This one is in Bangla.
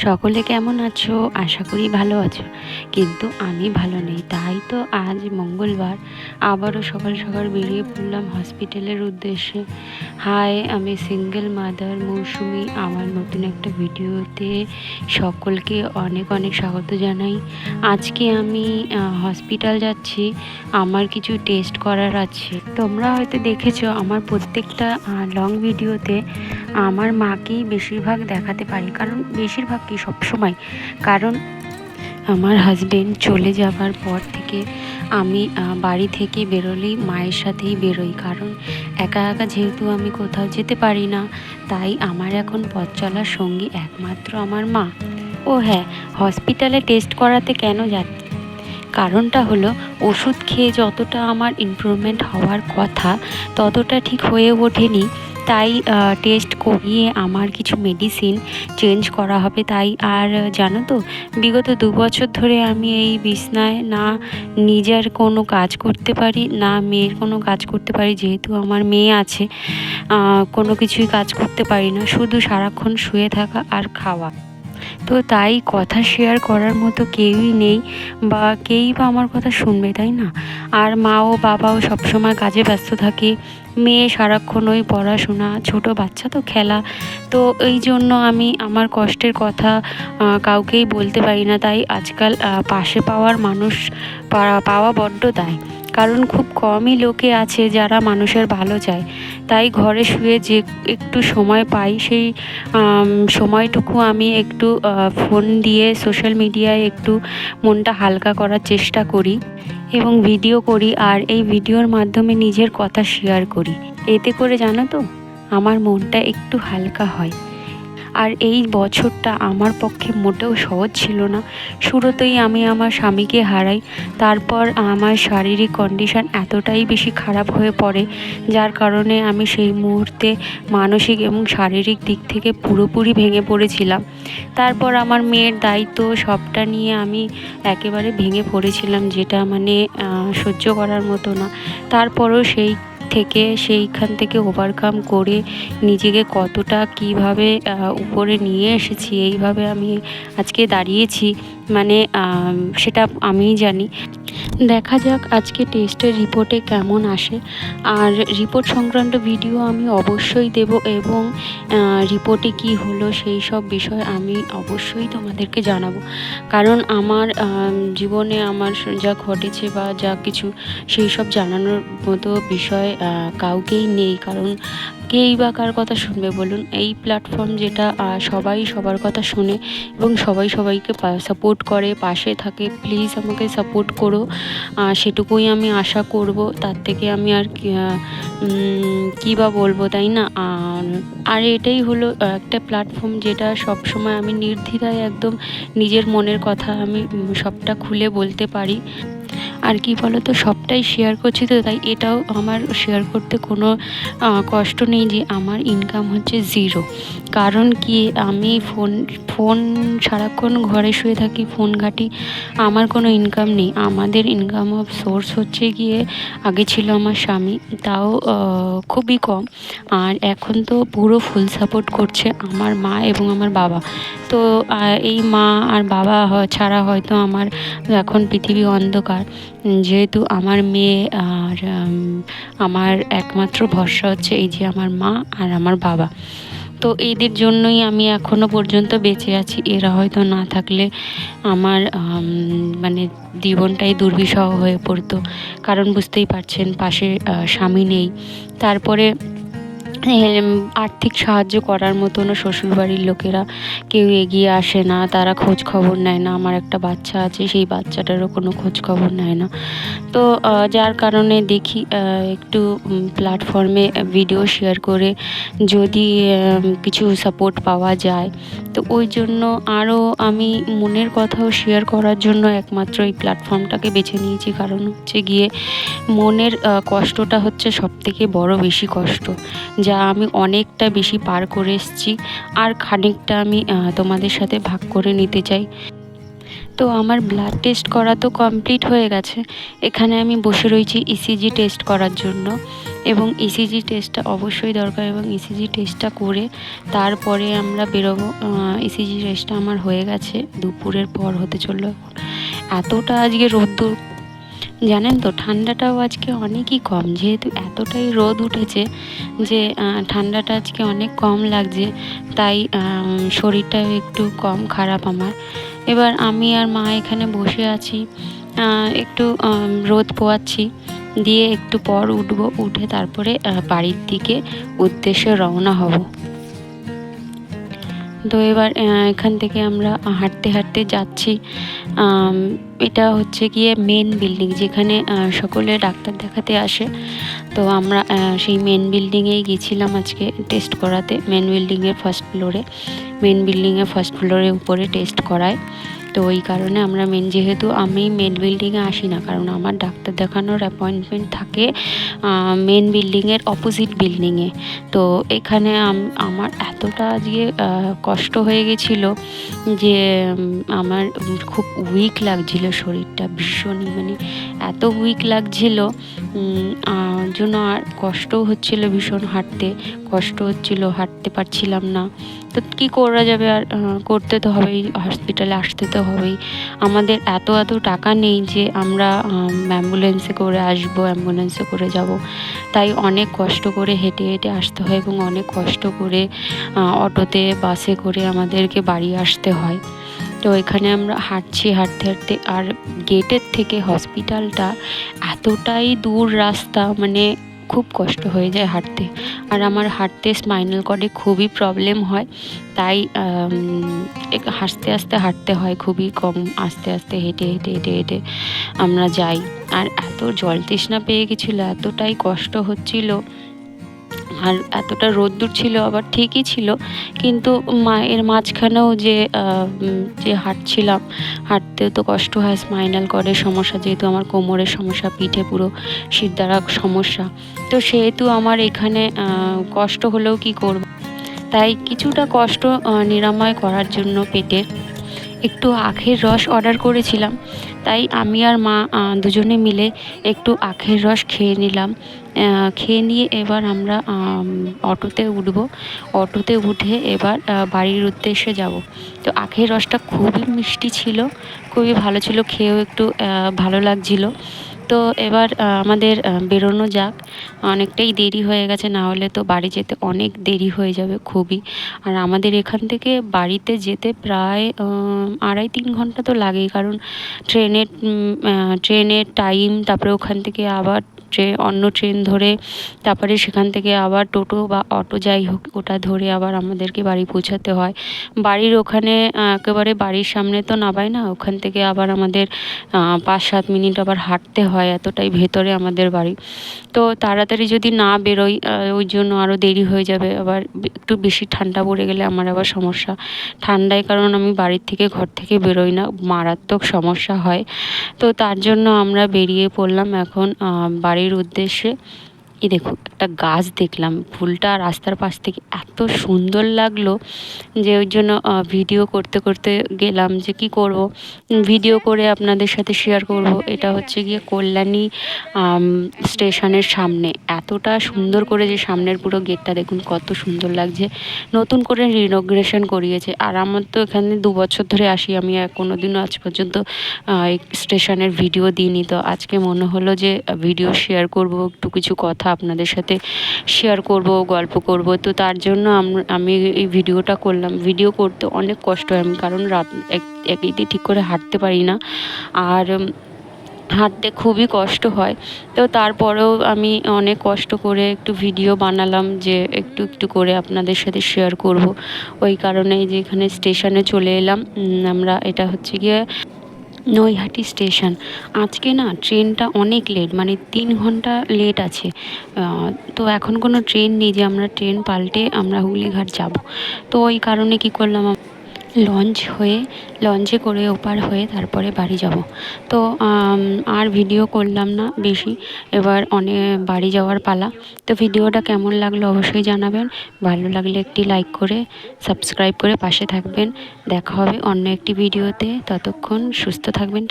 সকলে কেমন আছো? আশা করি ভালো আছো, কিন্তু আমি ভালো নেই। তাই তো আজ মঙ্গলবার আবারও সকাল সকাল বেরিয়ে পড়লাম হসপিটালের উদ্দেশ্যে। হাই, আমি সিঙ্গেল মাদার মৌসুমি। আমার নতুন একটা ভিডিওতে সকলকে অনেক অনেক স্বাগত জানাই। আজকে আমি হসপিটাল যাচ্ছি, আমার কিছু টেস্ট করার আছে। তোমরা হয়তো দেখেছো আমার প্রত্যেকটা লং ভিডিওতে আমার মাকেই বেশিরভাগ দেখাতে পারি, কারণ বেশিরভাগ কি সবসময়, কারণ আমার হাজবেন্ড চলে যাবার পর থেকে আমি বাড়ি থেকে বেরোলেই মায়ের সাথেই বেরোই, কারণ একা একা যেহেতু আমি কোথাও যেতে পারি না, তাই আমার এখন পথ চলার সঙ্গী একমাত্র আমার মা। ও হ্যাঁ, হসপিটালে টেস্ট করাতে কেন যাচ্ছি, কারণটা হলো ওষুধ খেয়ে যতটা আমার ইমপ্রুভমেন্ট হওয়ার কথা ততটা ঠিক হয়ে ওঠেনি। তাই টেস্ট করিয়ে আমার কিছু মেডিসিন চেঞ্জ করা হবে। তাই আর জানো তো, বিগত 2 বছর ধরে আমি এই বিছনায় না নিজের কোনো কাজ করতে পারি, না মেয়ের কোনো কাজ করতে পারি। যেহেতু আমার মেয়ে আছে, কোনো কিছুই কাজ করতে পারি না, শুধু সারাক্ষণ শুয়ে থাকা আর খাওয়া। তো তাই কথা শেয়ার করার মতো কেউই নেই, বা কেই বা আমার কথা শুনবে, তাই না? আর মা ও বাবাও সবসময় কাজে ব্যস্ত থাকে, মেয়ে সারাক্ষণ ওই পড়াশোনা, ছোট বাচ্চা তো খেলা। তো এই জন্য আমি আমার কষ্টের কথা কাউকেই বলতে পারি না। তাই আজকাল পাশে পাওয়ার মানুষ পাওয়া বড্ড দায়, কারণ খুব কমই লোকে আছে যারা মানুষের ভালো চায়। তাই ঘরে শুয়ে যে একটু সময় পাই, সেই সময়টুকু আমি একটু ফোন দিয়ে সোশ্যাল মিডিয়ায় একটু মনটা হালকা করার চেষ্টা করি এবং ভিডিও করি, আর এই ভিডিওর মাধ্যমে নিজের কথা শেয়ার করি। এতে করে জানো তো, আমার মনটা একটু হালকা হয়। আর এই বছরটা আমার পক্ষে মোটেও সহজ ছিল না। শুরুতেই আমি আমার স্বামীকে হারাই, তারপর আমার শারীরিক কন্ডিশন এতটাই বেশি খারাপ হয়ে পড়ে, যার কারণে আমি সেই মুহূর্তে মানসিক এবং শারীরিক দিক থেকে পুরোপুরি ভেঙে পড়েছিলাম। তারপর আমার মেয়ের দায়িত্ব সবটা নিয়ে আমি একেবারে ভেঙে পড়েছিলাম, যেটা মানে সহ্য করার মতো না। তারপরও সেইখান থেকে ওভারকাম করে নিজেকে কতটা কিভাবে উপরে নিয়ে এসেছি, এইভাবে আমি আজকে দাঁড়িয়েছি, মানে সেটা আমিই জানি। দেখা যাক আজকে টেস্টের রিপোর্টে কেমন আসে। আর রিপোর্ট সংক্রান্ত ভিডিও আমি অবশ্যই দেব, এবং রিপোর্টে কি হলো সেই সব বিষয় আমি অবশ্যই তোমাদেরকে জানাবো। কারণ আমার জীবনে আমার যা ঘটেছে বা যা কিছু, সেই সব জানানোর মতো বিষয় কাউকেই নেই। কারণ কেই বা কার কথা শুনবে বলুন? এই প্ল্যাটফর্ম যেটা সবাই সবার কথা শুনে এবং সবাই সবাইকে সাপোর্ট করে, পাশে থাকে। প্লিজ আমাকে সাপোর্ট করো, সেটুকুই আমি আশা করব। তার থেকে আমি আর কী বা বলবো, তাই না? আর এটাই হলো একটা প্ল্যাটফর্ম যেটা সবসময় আমি নির্দ্বিধায় একদম নিজের মনের কথা আমি সবটা খুলে বলতে পারি। আর কি বলো তো, সবটাই শেয়ার করছি, তো তাই এটাও আমার শেয়ার করতে কোনো কষ্ট নেই যে আমার ইনকাম হচ্ছে জিরো। কারণ কি, আমি ফোন সারাক্ষণ ঘরে শুয়ে থাকি, ফোন ঘাঁটি, আমার কোনো ইনকাম নেই। আমাদের ইনকাম অফ সোর্স হচ্ছে গিয়ে, আগে ছিল আমার স্বামী, তাও খুবই কম। আর এখন তো পুরো ফুল সাপোর্ট করছে আমার মা এবং আমার বাবা। তো এই মা আর বাবা ছাড়া হয়তো আমার এখন পৃথিবী অন্ধকার। যেহেতু আমার মেয়ে আর আমার একমাত্র ভরসা হচ্ছে এই যে আমার মা আর আমার বাবা। তো এদের জন্যই আমি এখনও পর্যন্ত বেঁচে আছি। এরা হয়তো না থাকলে আমার মানে জীবনটাই দুর্বিষহ হয়ে পড়তো। কারণ বুঝতেই পারছেন, পাশে স্বামী নেই। তারপরে আর্থিক সাহায্য করার মতনও শ্বশুরবাড়ির লোকেরা কেউ এগিয়ে আসে না, তারা খোঁজ খবর নেয় না। আমার একটা বাচ্চা আছে, সেই বাচ্চাটারও কোনো খোঁজ খবর নেয় না। তো যার কারণে দেখি একটু প্ল্যাটফর্মে ভিডিও শেয়ার করে যদি কিছু সাপোর্ট পাওয়া যায়, তো ওই জন্য আরও আমি মনের কথাও শেয়ার করার জন্য একমাত্র এই প্ল্যাটফর্মটাকে বেছে নিয়েছি। কারণ হচ্ছে গিয়ে মনের কষ্টটা হচ্ছে সবথেকে বড় বেশি কষ্ট, যা আমি অনেকটা বেশি পার করে এসেছি, আর খানিকটা আমি তোমাদের সাথে ভাগ করে নিতে চাই। তো আমার ব্লাড টেস্ট করা তো কমপ্লিট হয়ে গেছে। এখানে আমি বসে রয়েছি ইসিজি টেস্ট করার জন্য, এবং ইসিজি টেস্টটা অবশ্যই দরকার, এবং ইসিজি টেস্টটা করে তারপরে আমরা বেরোবো। ইসিজি টেস্টটা আমার হয়ে গেছে, দুপুরের পর হতে চললো। এতটা আজকে রোদ্দুর, জানেন তো ঠান্ডাটাও আজকে অনেকই কম, যেহেতু এতটাই রোদ উঠেছে যে ঠান্ডাটা আজকে অনেক কম লাগছে, তাই শরীরটাও একটু কম খারাপ আমার। এবার আমি আর মা এখানে বসে আছি, একটু রোদ পোয়াচ্ছি, দিয়ে একটু পর উঠে তারপরে বাড়ির দিকে উদ্দেশ্যে রওনা হব। তো এবার এখান থেকে আমরা হাঁটতে হাঁটতে যাচ্ছি। এটা হচ্ছে গিয়ে মেন বিল্ডিং, যেখানে সকলে ডাক্তার দেখাতে আসে। তো আমরা সেই মেন বিল্ডিংয়েই গেছিলাম আজকে টেস্ট করাতে। মেন বিল্ডিংয়ের ফার্স্ট ফ্লোরে উপরে টেস্ট করায়। তো ওই কারণে আমরা যেহেতু আমি মেন বিল্ডিংয়ে আসি না, কারণ আমার ডাক্তার দেখানোর অ্যাপয়েন্টমেন্ট থাকে মেন বিল্ডিংয়ের অপোজিট বিল্ডিংয়ে। তো এখানে আমার এতটা আজকে কষ্ট হয়ে গেছিলো যে আমার খুব উইক লাগছিল শরীরটা, ভীষণই মানে এত উইক লাগছিল, জন্য আর কষ্টও হচ্ছিল ভীষণ, কষ্ট হচ্ছিল, হাঁটতে পারছিলাম না। তো কী করা যাবে, আর করতে তো হবেই, হসপিটালে আসতে তো হবেই। আমাদের এত টাকা নেই যে আমরা অ্যাম্বুলেন্সে করে আসবো, অ্যাম্বুলেন্সে করে যাব, তাই অনেক কষ্ট করে হেঁটে হেঁটে আসতে হয়, এবং অনেক কষ্ট করে অটোতে বাসে করে আমাদেরকে বাড়ি আসতে হয়। তো এখানে আমরা হাঁটতে হাঁটতে, আর গেটের থেকে হসপিটালটা এতটাই দূর রাস্তা, মানে খুব কষ্ট হয়ে যায় হাঁটতে। আর আমার হাঁটতে স্পাইনাল কর্ডে খুবই প্রবলেম হয়, তাই আস্তে আস্তে হাঁটতে হয়, খুবই কম আস্তে আস্তে হেঁটে হেঁটে হেঁটে হেঁটে আমরা যাই। আর এত জল তৃষ্ণা পেয়ে গেছিলো, এতটাই কষ্ট হচ্ছিল, আর এতটা রোদ্দুর ছিল, আবার ঠিকই ছিল, কিন্তু এর মাঝখানেও যে হাঁটছিলাম, হাঁটতেও তো কষ্ট হয়, স্পাইনাল কর্ডের সমস্যা, যেহেতু আমার কোমরের সমস্যা, পিঠে পুরো শিরদাঁড়া সমস্যা, তো সেহেতু আমার এখানে কষ্ট হলেও কি করব, তাই কিছুটা কষ্ট নিরাময় করার জন্য পেটে একটু আখের রস অর্ডার করেছিলাম। তাই আমি আর মা দুজনে মিলে একটু আখের রস খেয়ে নিলাম। খেয়ে নিয়ে এবার আমরা অটোতে উঠবো। অটোতে উঠে এবার বাড়ির উদ্দেশ্যে যাব। তো আখের রসটা খুবই মিষ্টি ছিল, খুবই ভালো ছিল, খেয়েও একটু ভালো লাগছিলো। তো এবার আমাদের বেরোনো যাক, অনেকটাই দেরি হয়ে গেছে, না হলে তো বাড়ি যেতে অনেক দেরি হয়ে যাবে খুবই। আর আমাদের এখান থেকে বাড়িতে যেতে প্রায় 2.5-3 ঘন্টা তো লাগেই, কারণ ট্রেনের টাইম, তারপরে ওখান থেকে আবার অন্য ট্রেন ধরে, তারপরে সেখান থেকে আবার টোটো বা অটো যাই হোক ওটা ধরে আবার আমাদেরকে বাড়ি পৌঁছাতে হয়। বাড়ির ওখানে একেবারে বাড়ির সামনে তো নামায় না, ওখান থেকে আবার আমাদের 5-7 মিনিট আবার হাঁটতে হয়, এতটাই ভেতরে আমাদের বাড়ি। তো তাড়াতাড়ি যদি না বেরোই, ওই জন্য আরও দেরি হয়ে যাবে, আবার একটু বেশি ঠান্ডা পড়ে গেলে আমার আবার সমস্যা। ঠান্ডায় কারণ আমি বাড়ির থেকে ঘর থেকে বেরোই না, মারাত্মক সমস্যা হয়। তো তার জন্য আমরা বেরিয়ে পড়লাম এখন বাড়ির উদ্দেশ্যে। এই দেখুন একটা গাছ দেখলাম, ফুলটা রাস্তার পাশ থেকে এত সুন্দর লাগলো যে ওই জন্য ভিডিও করতে করতে গেলাম, যে কি করব, ভিডিও করে আপনাদের সাথে শেয়ার করব। এটা হচ্ছে গিয়ে কল্যাণী স্টেশনের সামনে, এতটা সুন্দর করে, যে সামনের পুরো গেটটা দেখুন কত সুন্দর লাগছে, নতুন করে রিনোগ্রেশন করিয়েছে। আর আমার তো এখানে 2 বছর ধরে আসি, আমি কোনোদিনও আজ পর্যন্ত এই স্টেশনের ভিডিও দিইনি। তো আজকে মনে হলো যে ভিডিও শেয়ার করব, একটু কিছু কথা আপনাদের সাথে শেয়ার করব, গল্প করব। তো তার জন্য আমি এই ভিডিওটা করলাম। ভিডিও করতে অনেক কষ্ট হয়, আমি কারণ রাত একেইতে ঠিক করে হাঁটতে পারি না, আর হাঁটতে খুবই কষ্ট হয়। তো তারপরেও আমি অনেক কষ্ট করে একটু ভিডিও বানালাম, যে একটু একটু করে আপনাদের সাথে শেয়ার করব। ওই কারণেই যে এখানে স্টেশনে চলে এলাম আমরা। এটা হচ্ছে গিয়ে নৈহাটি স্টেশন। আজকে না ট্রেনটা অনেক লেট, মানে 3 ঘন্টা লেট আছে। তো এখন কোনো ট্রেন নেই যে আমরা ট্রেন পাল্টে আমরা হুগলিঘাট যাব। তো ওই কারণে কী করলাম, লঞ্চে করে ওপার হয়ে তারপরে বাড়ি যাব। তো আর ভিডিও করলাম না বেশি, এবার বাড়ি যাওয়ার পালা। তো ভিডিওটা কেমন লাগলো অবশ্যই জানাবেন, ভালো লাগলে একটি লাইক করে সাবস্ক্রাইব করে পাশে থাকবেন। দেখা হবে অন্য একটি ভিডিওতে, ততক্ষণ সুস্থ থাকবেন।